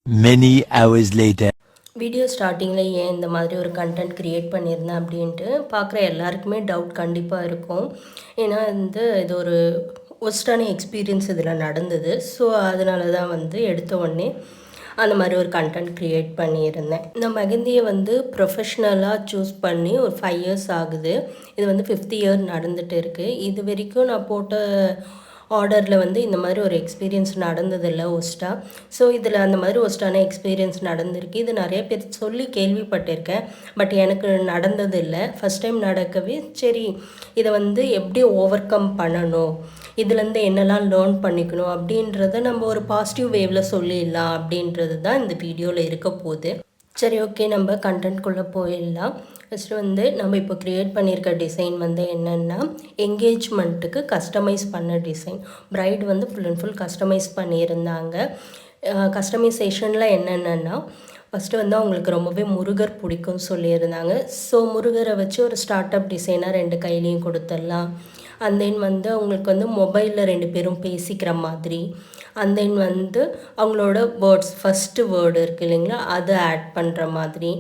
Many hours later. Video ஸ்டார்டிங்கில் ஏன் இந்த மாதிரி ஒரு கண்டென்ட் க்ரியேட் பண்ணியிருந்தேன் அப்படின்ட்டு பார்க்குற எல்லாருக்குமே டவுட் கண்டிப்பாக இருக்கும். ஏன்னா இது ஒரு ஒஸ்டான எக்ஸ்பீரியன்ஸ் இதில் நடந்தது. ஸோ அதனால தான் எடுத்த உடனே அந்த மாதிரி ஒரு கண்டென்ட் க்ரியேட் பண்ணியிருந்தேன். இந்த மெஹந்தியை ப்ரொஃபஷ்னலாக சூஸ் பண்ணி ஒரு 5 இயர்ஸ் ஆகுது. இது 5th இயர் நடந்துகிட்டு இருக்குது. இது வரைக்கும் நான் போட்ட ஆர்டரில் இந்த மாதிரி ஒரு எக்ஸ்பீரியன்ஸ் நடந்ததில்லை ஒஸ்ட்டாக. ஸோ இதில் அந்த மாதிரி ஒஸ்ட்டான எக்ஸ்பீரியன்ஸ் நடந்திருக்கு. இது நிறைய பேர் சொல்லி கேள்விப்பட்டிருக்கேன். பட் எனக்கு நடந்ததில்லை. ஃபஸ்ட் டைம் நடக்கவே சரி இதை எப்படி ஓவர் கம் பண்ணணும், இதுலேருந்து என்னெல்லாம் லேர்ன் பண்ணிக்கணும் அப்படின்றத நம்ம ஒரு பாசிட்டிவ் வேவில் சொல்லிடலாம் அப்படின்றது தான் இந்த வீடியோவில் இருக்க போகுது. சரி, ஓகே, நம்ம கண்டென்ட்குள்ளே போயிடலாம். ஃபஸ்ட்டு நம்ம இப்போ க்ரியேட் பண்ணியிருக்க டிசைன் என்னென்னா என்கேஜ்மெண்ட்டுக்கு கஸ்டமைஸ் பண்ண design. Bride full and full customise பண்ணியிருந்தாங்க. கஸ்டமைசேஷனில் என்னென்னா ஃபஸ்ட்டு அவங்களுக்கு ரொம்பவே முருகர் பிடிக்கும்னு சொல்லியிருந்தாங்க. ஸோ முருகரை வச்சு ஒரு ஸ்டார்ட் அப் டிசைனாக 2 கையிலையும் கொடுத்துடலாம். அண்ட் தென் அவங்களுக்கு மொபைலில் 2 பேரும் பேசிக்கிற மாதிரி. அண்ட் தென் அவங்களோட வேர்ட்ஸ் ஃபஸ்ட்டு வேர்டு இருக்குது இல்லைங்களா, அதை ஆட் பண்ணுற மாதிரி.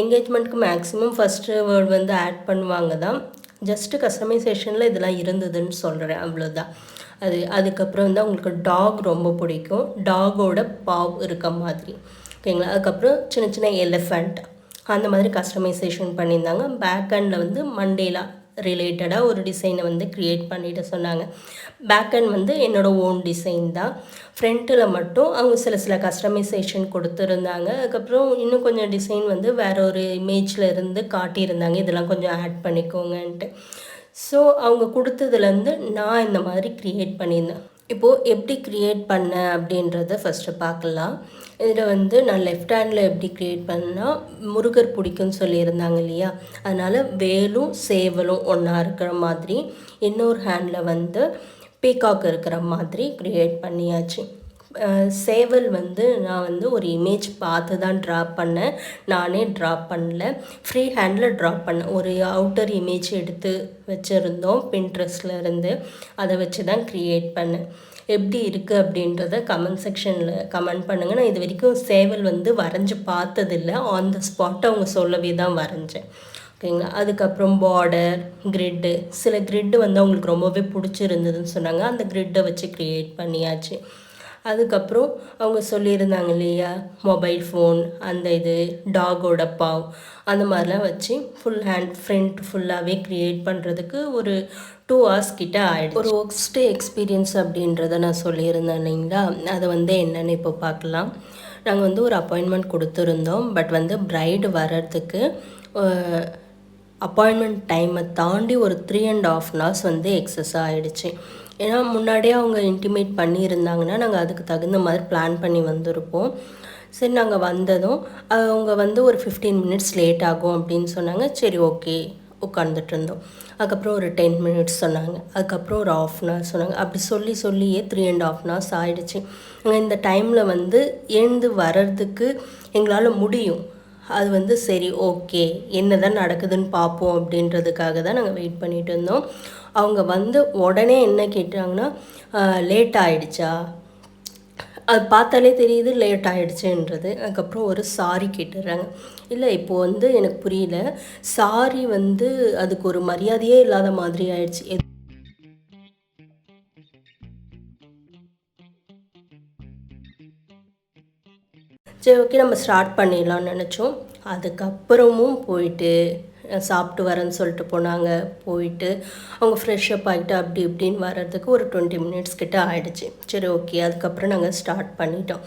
என்கேஜ்மெண்ட்க்கு மேக்ஸிமம் ஃபஸ்ட்டு வேர்டு ஆட் பண்ணுவாங்க தான். ஜஸ்ட்டு கஸ்டமைசேஷனில் இதெல்லாம் இருந்ததுன்னு சொல்கிறேன், அவ்வளோதான். அதுக்கப்புறம் அவங்களுக்கு டாக் ரொம்ப பிடிக்கும். டாகோட பாவ் இருக்க மாதிரி, ஓகேங்களா. அதுக்கப்புறம் சின்ன சின்ன எலிஃபண்ட் அந்த மாதிரி கஸ்டமைசேஷன் பண்ணியிருந்தாங்க. பேக் ஹேண்டில் மண்டேலா ரிலேட்டடாக ஒரு டிசைனை க்ரியேட் பண்ணிட்டு சொன்னாங்க. பேக் ஹேண்ட் என்னோடய ஓன் டிசைன் தான். ஃப்ரண்ட்டில் மட்டும் அவங்க சில கஸ்டமைசேஷன் கொடுத்துருந்தாங்க. அதுக்கப்புறம் இன்னும் கொஞ்சம் டிசைன் வேறு ஒரு இமேஜில் இருந்து காட்டியிருந்தாங்க, இதெல்லாம் கொஞ்சம் ஆட் பண்ணிக்கோங்கன்ட்டு. ஸோ அவங்க கொடுத்ததுலேருந்து நான் இந்த மாதிரி க்ரியேட் பண்ணியிருந்தேன். இப்போது எப்படி க்ரியேட் பண்ணேன் அப்படின்றத ஃபஸ்ட்டு பார்க்கலாம். இதில் நான் லெஃப்ட் ஹேண்டில் எப்படி க்ரியேட் பண்ணால் முருகர் பிடிக்கும்னு சொல்லியிருந்தாங்க இல்லையா, அதனால் வேலும் சேவலும் ஒன்றா இருக்கிற மாதிரி, இன்னொரு ஹேண்டில் பீகாக் இருக்கிற மாதிரி க்ரியேட் பண்ணியாச்சு. சேவல் நான் ஒரு இமேஜ் பார்த்து தான் ட்ரா பண்ணேன். நானே ட்ரா பண்ணல, ஃப்ரீ ஹேண்டில் ட்ரா பண்ணேன். ஒரு அவுட்டர் இமேஜ் எடுத்து வச்சுருந்தோம் பின்ட்ரெஸ்ட்டில் இருந்து, அதை வச்சு தான் க்ரியேட் பண்ணேன். எப்படி இருக்குது அப்படின்றத கமெண்ட் செக்ஷனில் கமெண்ட் பண்ணுங்கள். நான் இது வரைக்கும் சேவல் வரைஞ்சி பார்த்ததில்லை. ஆன் த ஸ்பாட் அவங்க சொல்லவே தான் வரைஞ்சேன், ஓகேங்களா. அதுக்கப்புறம் பார்டர், கிரிட்டு, சில கிரிட்டு அவங்களுக்கு ரொம்பவே பிடிச்சிருந்ததுன்னு சொன்னாங்க. அந்த கிரிட்டை வச்சு க்ரியேட் பண்ணியாச்சு. அதுக்கப்புறம் அவங்க சொல்லியிருந்தாங்க இல்லையா, மொபைல் ஃபோன், அந்த டாகோட பாவ், அந்த மாதிரிலாம் வச்சு ஃபுல் ஹேண்ட் ஃப்ரண்ட் ஃபுல்லாகவே க்ரியேட் பண்ணுறதுக்கு ஒரு 2 hours கிட்ட ஆகிடுச்சு. ஒரு ஒர்ஸ்ட்டு எக்ஸ்பீரியன்ஸ் அப்படின்றத நான் சொல்லியிருந்தேன் இல்லைங்களா, அதை என்னென்னு இப்போ பார்க்கலாம். நாங்கள் ஒரு அப்பாயின்மெண்ட் கொடுத்துருந்தோம். பட் ப்ரைடு வர்றதுக்கு அப்பாயின்மெண்ட் டைமை தாண்டி ஒரு 3.5 hours எக்ஸஸாக ஆகிடுச்சு. ஏன்னா முன்னாடியே அவங்க இன்டிமேட் பண்ணியிருந்தாங்கன்னா நாங்கள் அதுக்கு தகுந்த மாதிரி பிளான் பண்ணி வந்திருப்போம். சரி, நாங்கள் வந்ததும் அவங்க ஒரு 15 minutes லேட் ஆகும் அப்படின்னு சொன்னாங்க. சரி, ஓகே, உட்காந்துட்டு இருந்தோம். அதுக்கப்புறம் ஒரு 10 minutes சொன்னாங்க. அதுக்கப்புறம் ஒரு 1/2 hour சொன்னாங்க. அப்படி சொல்லியே 3.5 hours ஆகிடுச்சு. இந்த டைமில் எழுந்து வர்றதுக்கு எங்களால் முடியும். அது சரி, ஓகே, என்ன தான் நடக்குதுன்னு பார்ப்போம் அப்படின்றதுக்காக தான் நாங்கள் வெயிட் பண்ணிகிட்டு இருந்தோம். அவங்க உடனே என்ன கேட்டாங்கன்னா, லேட் ஆகிடுச்சா, அது பார்த்தாலே தெரியுது லேட் ஆகிடுச்சுன்றது. அதுக்கப்புறம் ஒரு சாரி கேட்டுடுறாங்க. இல்லை, இப்போது எனக்கு புரியல, சாரி அதுக்கு ஒரு மரியாதையே இல்லாத மாதிரி ஆயிடுச்சு. சரி, ஓகே, நம்ம ஸ்டார்ட் பண்ணிடலாம்னு நினச்சோம். அதுக்கப்புறமும் போயிட்டு சாப்பிட்டு வரேன்னு சொல்லிட்டு போனாங்க. போயிட்டு அவங்க ஃப்ரெஷ்ஷப் ஆகிட்டு அப்படி இப்படின்னு வர்றதுக்கு ஒரு 20 minutes கிட்ட ஆகிடுச்சு. சரி, ஓகே, அதுக்கப்புறம் நாங்கள் ஸ்டார்ட் பண்ணிட்டோம்.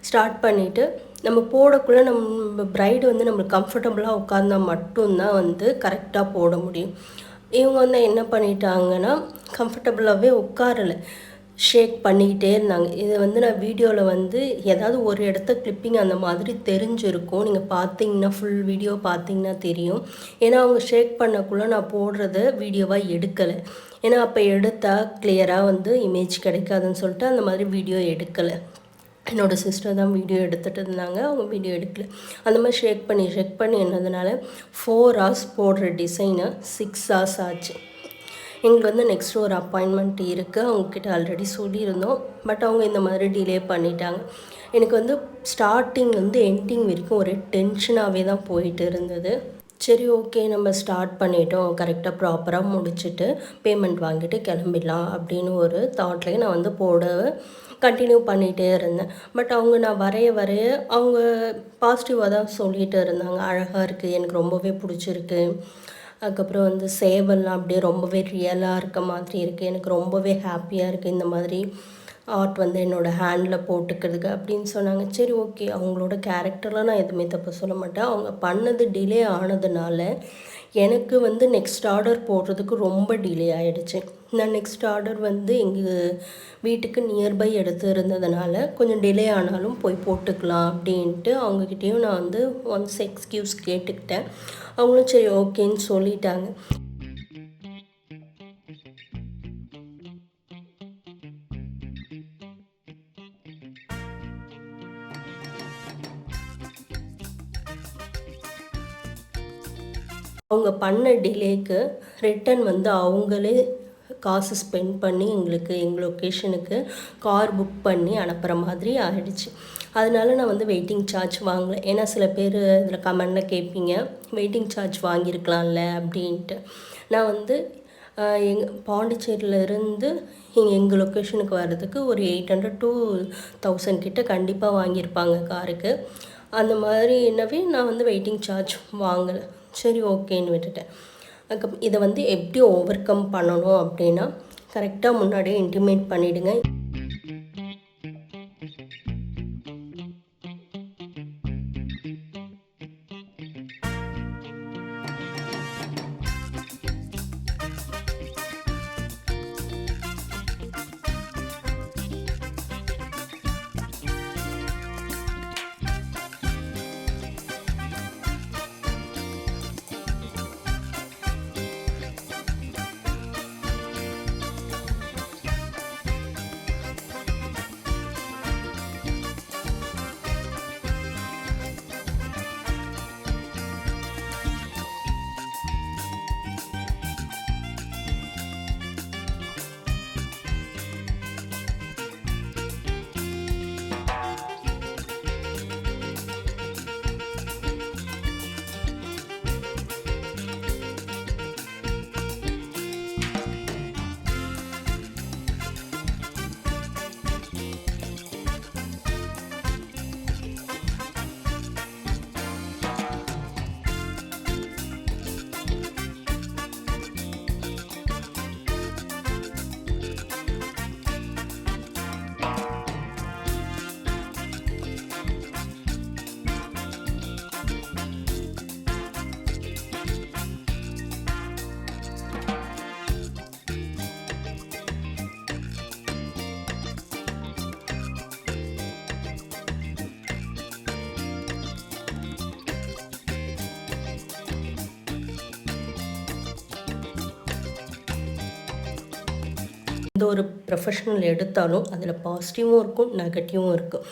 ஸ்டார்ட் பண்ணிவிட்டு நம்ம போடக்குள்ளே நம்ம ப்ரைடு நம்மளுக்கு கம்ஃபர்டபுளாக உட்காந்தா மட்டும்தான் கரெக்டாக போட முடியும். இவங்க என்ன பண்ணிட்டாங்கன்னா, கம்ஃபர்டபுளாகவே உட்காரலை, ஷேக் பண்ணிக்கிட்டே இருந்தாங்க. இது நான் வீடியோவில் ஏதாவது ஒரு இடத்த கிளிப்பிங் அந்த மாதிரி தெரிஞ்சிருக்கும். நீங்கள் பார்த்தீங்கன்னா, ஃபுல் வீடியோ பார்த்தீங்கன்னா தெரியும். ஏன்னா அவங்க ஷேக் பண்ணக்குள்ளே நான் போடுறத வீடியோவாக எடுக்கலை. ஏன்னா அப்போ எடுத்தால் கிளியராக இமேஜ் கிடைக்காதுன்னு சொல்லிட்டு அந்த மாதிரி வீடியோ எடுக்கலை. என்னோடய சிஸ்டர் தான் வீடியோ எடுத்துகிட்டு இருந்தாங்க, அவங்க வீடியோ எடுக்கல. அந்த மாதிரி ஷேக் பண்ணி என்னதுனால 4 hours போடுற டிசைனை 6 hours ஆச்சு. எங்களுக்கு வந்து நெக்ஸ்ட் ஒரு அப்பாயின்மெண்ட் இருக்குது, அவங்கக்கிட்ட ஆல்ரெடி சொல்லியிருந்தோம். பட் அவங்க இந்த மாதிரி டிலே பண்ணிட்டாங்க. எனக்கு வந்து ஸ்டார்டிங்லேருந்து எண்டிங் வரைக்கும் ஒரே டென்ஷனாகவே தான் போயிட்டு இருந்தது. சரி ஓகே, நம்ம ஸ்டார்ட் பண்ணிட்டோம், கரெக்டாக ப்ராப்பராக முடிச்சுட்டு பேமெண்ட் வாங்கிட்டு கிளம்பிடலாம் அப்படின்னு ஒரு தாட்லேயே நான் வந்து கண்டினியூ பண்ணிகிட்டே இருந்தேன். பட் அவங்க நான் வரைய அவங்க பாசிட்டிவாக தான் சொல்லிகிட்டு இருந்தாங்க. அழகாக இருக்குது, எனக்கு ரொம்பவே பிடிச்சிருக்கு. அதுக்கப்புறம் வந்து சேவல்லாம் அப்படியே ரொம்பவே ரியலாக இருக்க மாதிரி இருக்குது, எனக்கு ரொம்பவே ஹாப்பியாக இருக்குது இந்த மாதிரி ஆர்ட் வந்து என்னோடய ஹேண்டில் போட்டுக்கிறதுக்கு அப்படின்னு சொன்னாங்க. சரி ஓகே, அவங்களோட கேரக்டர்லாம் நான் எதுவுமே தப்பு சொல்ல மாட்டேன். அவங்க பண்ணது டிலே ஆனதுனால எனக்கு வந்து நெக்ஸ்ட் ஆர்டர் போடுறதுக்கு ரொம்ப டிலே ஆகிடுச்சு. நான் நெக்ஸ்ட் ஆர்டர் வந்து எங்கள் வீட்டுக்கு நியர்பை எடுத்து இருந்ததுனால கொஞ்சம் டிலே ஆனாலும் போய் போட்டுக்கலாம் அப்படின்ட்டு அவங்கக்கிட்டேயும் நான் வந்து ஒன்ஸ் எக்ஸ்கியூஸ் கேட்டுக்கிட்டேன். அவங்களும் சரி ஓகேன்னு சொல்லிட்டாங்க. அவங்க பண்ண டிலேக்கு ரிட்டன் வந்து அவங்களே காசு ஸ்பெண்ட் பண்ணி எங்கள் லொக்கேஷனுக்கு கார் புக் பண்ணி அனுப்புகிற மாதிரி ஆகிடுச்சு. அதனால நான் வந்து வெயிட்டிங் சார்ஜ் வாங்கலை. ஏன்னா சில பேர் இதில் கமெண்டில் கேட்பீங்க, வெயிட்டிங் சார்ஜ் வாங்கியிருக்கலாம்ல அப்படின்ட்டு. நான் வந்து பாண்டிச்சேரியிலேருந்து எங்கள் லொக்கேஷனுக்கு வர்றதுக்கு ஒரு 800 to 1000 கிட்ட கண்டிப்பாக வாங்கியிருப்பாங்க காருக்கு. அந்த மாதிரி என்னவே நான் வந்து வெயிட்டிங் சார்ஜ் வாங்கலை. சரி ஓகேன்னு விட்டுட்டேன். அதுக்கப்புறம் இதை வந்து எப்படி ஓவர் கம் பண்ணணும் அப்படின்னா, கரெக்டாக முன்னாடியே இன்டிமேட் பண்ணிவிடுங்க. எந்த ஒரு ப்ரொஃபஷனல் எடுத்தாலும் அதில் பாசிட்டிவும் இருக்கும், நெகட்டிவும் இருக்கும்.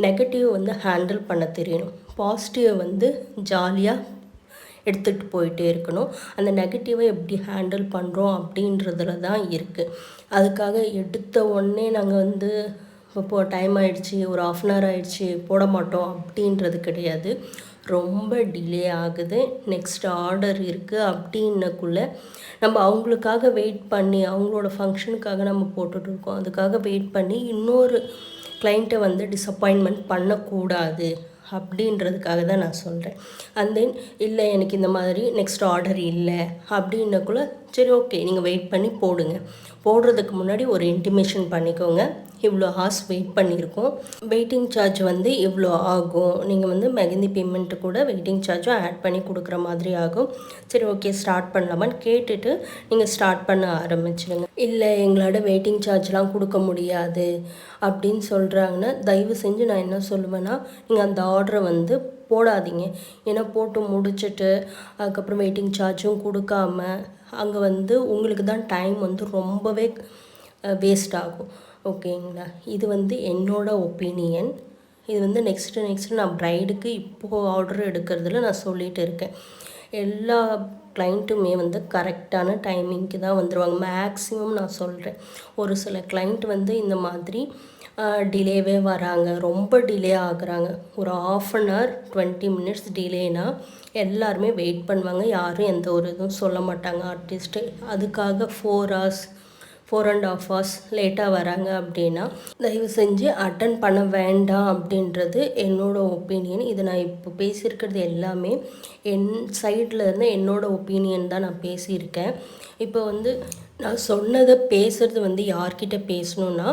நெகட்டிவ் வந்து ஹேண்டில் பண்ண தெரியணும், பாசிட்டிவை வந்து ஜாலியாக எடுத்துகிட்டு போயிட்டே இருக்கணும். அந்த நெகட்டிவை எப்படி ஹேண்டில் பண்ணுறோம் அப்படின்றதுல தான் இருக்குது. அதுக்காக எடுத்த உடனே நாங்கள் வந்து இப்போது டைம் ஆகிடுச்சி, ஒரு 1/2 hour ஆகிடுச்சி, போட மாட்டோம் அப்படின்றது கிடையாது. ரொம்ப டிலே ஆகுது, நெக்ஸ்ட் ஆர்டர் இருக்குது அப்படின்னக்குள்ளே நம்ம அவங்களுக்காக வெயிட் பண்ணி, அவங்களோட ஃபங்க்ஷனுக்காக நம்ம போட்டுட்ருக்கோம், அதுக்காக வெயிட் பண்ணி இன்னொரு கிளைண்ட்டை வந்து டிஸப்பாயின்மெண்ட் பண்ணக்கூடாது அப்படின்றதுக்காக தான் நான் சொல்கிறேன். அண்ட் தென் இல்லை எனக்கு இந்த மாதிரி நெக்ஸ்ட் ஆர்டர் இல்லை அப்படின்னக்குள்ளே சரி ஓகே, நீங்கள் வெயிட் பண்ணி போடுங்க. போடுறதுக்கு முன்னாடி ஒரு இன்டிமேஷன் பண்ணிக்கோங்க, இவ்வளோ ஹார்ஸ் வெயிட் பண்ணியிருக்கோம், வெயிட்டிங் சார்ஜ் வந்து இவ்வளோ ஆகும், நீங்கள் வந்து மெஹந்தி பேமெண்ட்டு கூட வெயிட்டிங் சார்ஜும் ஆட் பண்ணி கொடுக்குற மாதிரி ஆகும். சரி ஓகே ஸ்டார்ட் பண்ணலாமான்னு கேட்டுட்டு நீங்கள் ஸ்டார்ட் பண்ண ஆரம்பிச்சிடுங்க. இல்லை எங்களோட வெயிட்டிங் சார்ஜ்லாம் கொடுக்க முடியாது அப்படின்னு சொல்கிறாங்கன்னா, தயவு செஞ்சு நான் என்ன சொல்லுவேன்னா, நீங்கள் அந்த ஆர்டரை வந்து போடாதீங்க. ஏன்னா போட்டு முடிச்சுட்டு அதுக்கப்புறம் வெயிட்டிங் சார்ஜும் கொடுக்காம அங்கே வந்து உங்களுக்கு தான் டைம் வந்து ரொம்பவே வேஸ்ட் ஆகும். ஓகேங்களா, இது வந்து என்னோட ஒப்பீனியன். இது வந்து நெக்ஸ்ட்டு நான் ப்ரைடுக்கு இப்போது ஆர்டர் எடுக்கிறதுல நான் சொல்லிகிட்டு இருக்கேன். எல்லா கிளைண்ட்டுமே வந்து கரெக்டான டைமிங்க்கு தான் வந்துடுவாங்க. மேக்ஸிமம் நான் சொல்கிறேன். ஒரு சில கிளைண்ட் வந்து இந்த மாதிரி டிலேவே வராங்க, ரொம்ப டிலே ஆகுறாங்க. ஒரு 1/2 hour 20 minutes டிலேனா எல்லாருமே வெயிட் பண்ணுவாங்க. யாரும் எந்த ஒரு இதுவும் சொல்ல மாட்டாங்க ஆர்டிஸ்ட்டு. அதுக்காக 4.5 hours லேட்டாக வராங்க அப்படின்னா தயவு செஞ்சு அட்டன் பண்ண வேண்டாம் அப்படின்றது என்னோடய ஒப்பீனியன். இது நான் இப்போ பேசியிருக்கிறது எல்லாமே என் சைடில் இருந்து என்னோடய ஒப்பீனியன் தான் நான் பேசியிருக்கேன். இப்போ வந்து நான் சொன்னதை பேசுகிறது வந்து யார்கிட்ட பேசணுன்னா,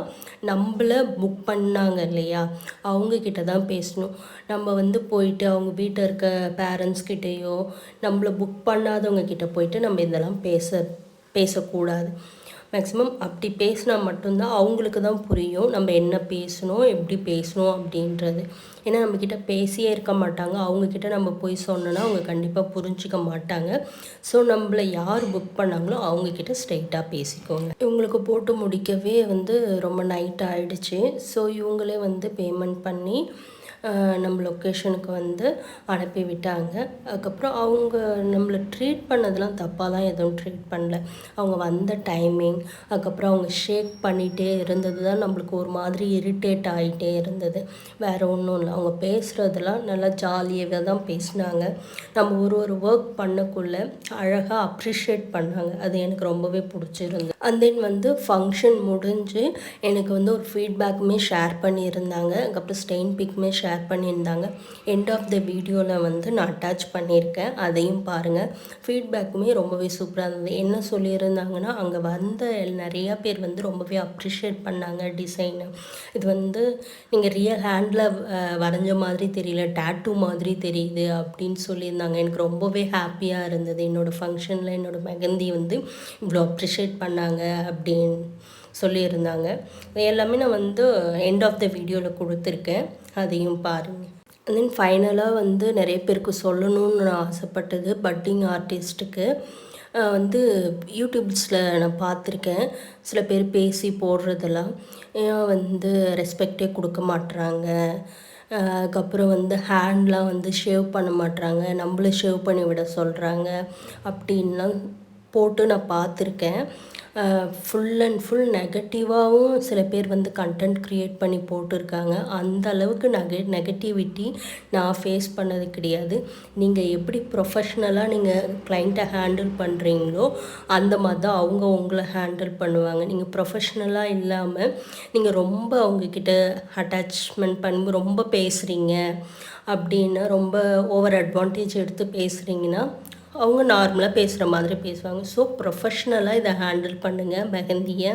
நம்மளை புக் பண்ணாங்க இல்லையா, அவங்கக்கிட்ட தான் பேசணும். நம்ம வந்து போயிட்டு அவங்க வீட்டில் இருக்க பேரண்ட்ஸ்கிட்டேயோ நம்மளை புக் பண்ணாதவங்க கிட்ட போயிட்டு நம்ம இதெல்லாம் பேசக்கூடாது. மேக்ஸிமம் அப்படி பேசினா மட்டும்தான் அவங்களுக்கு தான் புரியும் நம்ம என்ன பேசணும், எப்படி பேசணும் அப்படின்றது. ஏன்னா நம்மக்கிட்ட பேசியே இருக்க மாட்டாங்க. அவங்கக்கிட்ட நம்ம போய் சொன்னோன்னா அவங்க கண்டிப்பாக புரிஞ்சிக்க மாட்டாங்க. ஸோ நம்மளை யார் புக் பண்ணாங்களோ அவங்கக்கிட்ட ஸ்ட்ரைட்டாக பேசிக்கோங்க. இவங்களுக்கு போட்டு முடிக்கவே வந்து ரொம்ப நைட் ஆகிடுச்சு. ஸோ இவங்களே வந்து பேமெண்ட் பண்ணி நம்ம லொக்கேஷனுக்கு வந்து அனுப்பி விட்டாங்க. அதுக்கப்புறம் அவங்க நம்மளை ட்ரீட் பண்ணதெல்லாம் தப்பாலாம் எதுவும் ட்ரீட் பண்ணல. அவங்க வந்த டைமிங், அதுக்கப்புறம் அவங்க ஷேக் பண்ணிகிட்டே இருந்தது தான் நம்மளுக்கு ஒரு மாதிரி இரிட்டேட் ஆகிட்டே இருந்தது. வேறு ஒன்றும் இல்லை. அவங்க பேசுகிறதெல்லாம் நல்லா ஜாலியாகவே தான் பேசினாங்க. நம்ம ஒரு ஒர்க் பண்ணக்குள்ளே அழகாக அப்ரிஷியேட் பண்ணாங்க. அது எனக்கு ரொம்பவே பிடிச்சிருந்தது. அண்ட் தென் வந்து ஃபங்க்ஷன் முடிஞ்சு எனக்கு வந்து ஒரு ஃபீட்பேக்குமே ஷேர் பண்ணியிருந்தாங்க. அதுக்கப்புறம் ஸ்டெயின் பிக்குமே ஷேர் பண்ணியிருந்தாங்க. எண்ட் ஆஃப் த வீடியோவில் வந்து நான் அட்டாச் பண்ணியிருக்கேன், அதையும் பாருங்கள். ஃபீட்பேக்குமே ரொம்பவே சூப்பராக இருந்தது. என்ன சொல்லியிருந்தாங்கன்னா, அங்கே வந்த நிறையா பேர் வந்து ரொம்பவே அப்ரிஷியேட் பண்ணாங்க டிசைனை. இது வந்து நீங்கள் ரியல் ஹேண்டில் வரைஞ்ச மாதிரி தெரியல, டேட்டூ மாதிரி தெரியுது அப்படின்னு சொல்லியிருந்தாங்க. எனக்கு ரொம்பவே ஹாப்பியாக இருந்தது. என்னோடய ஃபங்க்ஷனில் என்னோடய மெஹந்தி வந்து இவ்வளோ அப்ரிஷியேட் பண்ணாங்க அப்படின்னு சொல்லியிருந்தாங்க. எல்லாமே நான் வந்து எண்ட் ஆஃப் த வீடியோவில் கொடுத்துருக்கேன், அதையும் பாருங்கள். அண்ட் தென் ஃபைனலாக வந்து நிறைய பேருக்கு சொல்லணும்னு நான் ஆசைப்பட்டது, பட்டிங் ஆர்டிஸ்ட்டுக்கு வந்து யூடியூப்ஸில் நான் பார்த்துருக்கேன். சில பேர் பேசி போடுறதெல்லாம் ஏன் வந்து ரெஸ்பெக்டே கொடுக்க மாட்டுறாங்க. அதுக்கப்புறம் வந்து ஹேண்ட்லாம் வந்து ஷேவ் பண்ண மாட்டுறாங்க, நம்மளை ஷேவ் பண்ணி விட சொல்கிறாங்க அப்படின்லாம் போட்டு நான் பார்த்துருக்கேன். ஃபுல் அண்ட் ஃபுல் நெகட்டிவாகவும் சில பேர் வந்து கண்டென்ட் க்ரியேட் பண்ணி போட்டிருக்காங்க. அந்த அளவுக்கு நெகட்டிவிட்டி நான் ஃபேஸ் பண்ணது கிடையாது. நீங்கள் எப்படி ப்ரொஃபஷ்னலாக நீங்கள் கிளைண்ட்டை ஹேண்டில் பண்ணுறீங்களோ அந்த மாதிரி தான் அவங்க உங்களை ஹேண்டில் பண்ணுவாங்க. நீங்கள் ப்ரொஃபஷ்னலாக இல்லாமல் நீங்கள் ரொம்ப அவங்கக்கிட்ட அட்டாச்மெண்ட் பண்ணி ரொம்ப பேசுகிறீங்க அப்படின்னா, ரொம்ப ஓவர் அட்வான்டேஜ் எடுத்து பேசுகிறீங்கன்னா அவங்க நார்மலாக பேசுகிற மாதிரி பேசுவாங்க. ஸோ ப்ரொஃபஷ்னலாக இதை ஹேண்டில் பண்ணுங்கள் மெஹந்தியை.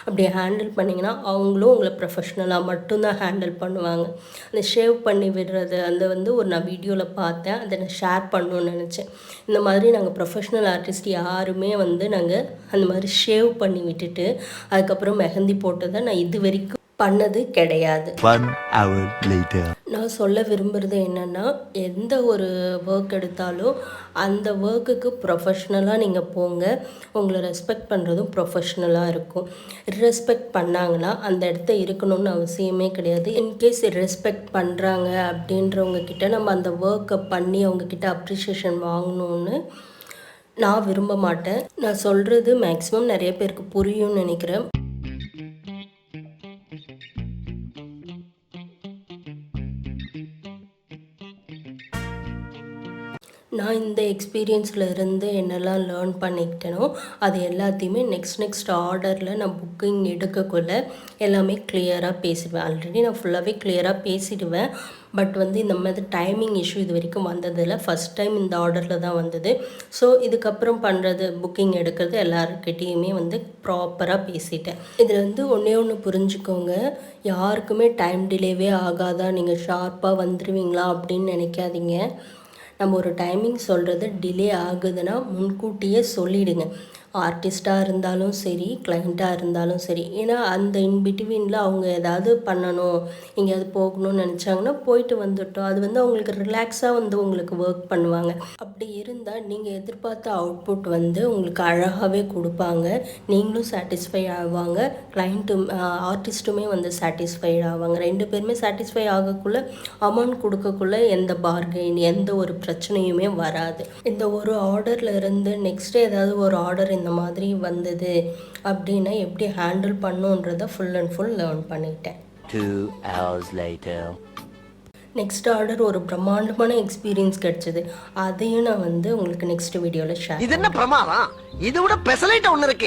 அப்படி ஹேண்டில் பண்ணிங்கன்னா அவங்களும் உங்களை ப்ரொஃபஷ்னலாக மட்டும்தான் ஹேண்டில் பண்ணுவாங்க. அந்த ஷேவ் பண்ணி விடுறது அந்த வந்து நான் வீடியோவில் பார்த்தேன், அதை நான் ஷேர் பண்ணணுன்னு நினச்சேன். இந்த மாதிரி நாங்கள் ப்ரொஃபஷ்னல் ஆர்டிஸ்ட் யாருமே வந்து நாங்கள் அந்த மாதிரி ஷேவ் பண்ணி விட்டுட்டு அதுக்கப்புறம் மெஹந்தி போட்டதை நான் இது வரைக்கும் பண்ணது கிடையாது. 1 hour later. நான் சொல்ல விரும்புகிறது என்னென்னா, எந்த ஒரு ஒர்க் எடுத்தாலும் அந்த ஒர்க்குக்கு ப்ரொஃபஷ்னலாக நீங்கள் போங்க. உங்களை ரெஸ்பெக்ட் பண்ணுறதும் ப்ரொஃபஷ்னலாக இருக்கும். ரெஸ்பெக்ட் பண்ணாங்கன்னா அந்த இடத்த இருக்கணும்னு அவசியமே கிடையாது. இன்கேஸ் ரெஸ்பெக்ட் பண்ணுறாங்க அப்படின்றவங்க கிட்ட நம்ம அந்த ஒர்க்கை பண்ணி அவங்கக்கிட்ட அப்ரிஷியேஷன் வாங்கணுன்னு நான் விரும்ப மாட்டேன். நான் சொல்கிறது மேக்ஸிமம் நிறைய பேருக்கு புரியும்னு நினைக்கிறேன். நான் இந்த எக்ஸ்பீரியன்ஸில் இருந்து என்னெல்லாம் லேர்ன் பண்ணிக்கிட்டேனோ அது எல்லாத்தையுமே நெக்ஸ்ட் ஆர்டரில் நான் புக்கிங் எடுக்கக்குள்ள எல்லாமே கிளியராக பேசிடுவேன். ஆல்ரெடி நான் ஃபுல்லாகவே கிளியராக பேசிடுவேன். பட் வந்து இந்த மாதிரி டைமிங் இஷ்யூ இது வரைக்கும் வந்ததில்லை. ஃபஸ்ட் டைம் இந்த ஆர்டரில் தான் வந்தது. ஸோ இதுக்கப்புறம் பண்ணுறது புக்கிங் எடுக்கிறது எல்லாருக்கிட்டேயுமே வந்து ப்ராப்பராக பேசிட்டேன். இதில் வந்து ஒன்று புரிஞ்சுக்கோங்க, யாருக்குமே டைம் டிலேவே ஆகாதா, நீங்கள் ஷார்ப்பாக வந்துடுவீங்களா அப்படின்னு நினைக்காதீங்க. நம்ம ஒரு டைமிங் சொல்கிறது டிலே ஆகுதுன்னா முன்கூட்டியே சொல்லிவிடுங்க. ஆர்டிஸ்ட்டாக இருந்தாலும் சரி, கிளைண்ட்டாக இருந்தாலும் சரி. ஏன்னா அந்த இன்பிட்வீனில் அவங்க ஏதாவது பண்ணணும், எங்கேயாவது போகணும்னு நினச்சாங்கன்னா போயிட்டு வந்துட்டோம். அது வந்து அவங்களுக்கு ரிலாக்ஸாக வந்து உங்களுக்கு ஒர்க் பண்ணுவாங்க. அப்படி இருந்தால் நீங்கள் எதிர்பார்த்த அவுட்புட் வந்து உங்களுக்கு அழகாகவே கொடுப்பாங்க. நீங்களும் சாட்டிஸ்ஃபை ஆவாங்க, கிளைண்ட்டும் ஆர்டிஸ்ட்டுமே வந்து சாட்டிஸ்ஃபைட் ஆவாங்க. 2 பேருமே சாட்டிஸ்ஃபை ஆகக்குள்ளே அமௌண்ட் கொடுக்கக்குள்ளே எந்த பார்கெயின் எந்த ஒரு பிரச்சனையுமே வராது. இந்த ஒரு ஆர்டரில் இருந்து நெக்ஸ்ட் ஏதாவது ஒரு ஆர்டர் இந்த மாதிரி வந்தது அப்படின்னா எப்படி ஹேண்டில் பண்ணுன்றதை ஃபுல் அண்ட் ஃபுல் லேர்ன் பண்ணிட்டேன். 2 hours later. நெக்ஸ்ட் ஆர்டர் ஒரு பிரம்மாண்டமான எக்ஸ்பீரியன்ஸ் கிடைச்சது. அதையும் நான் வந்து உங்களுக்கு நெக்ஸ்ட் வீடியோவில் ஷேர். இது என்ன பிரமாதம்? இதை விட பெசலைட் ஒன்று இருக்கு.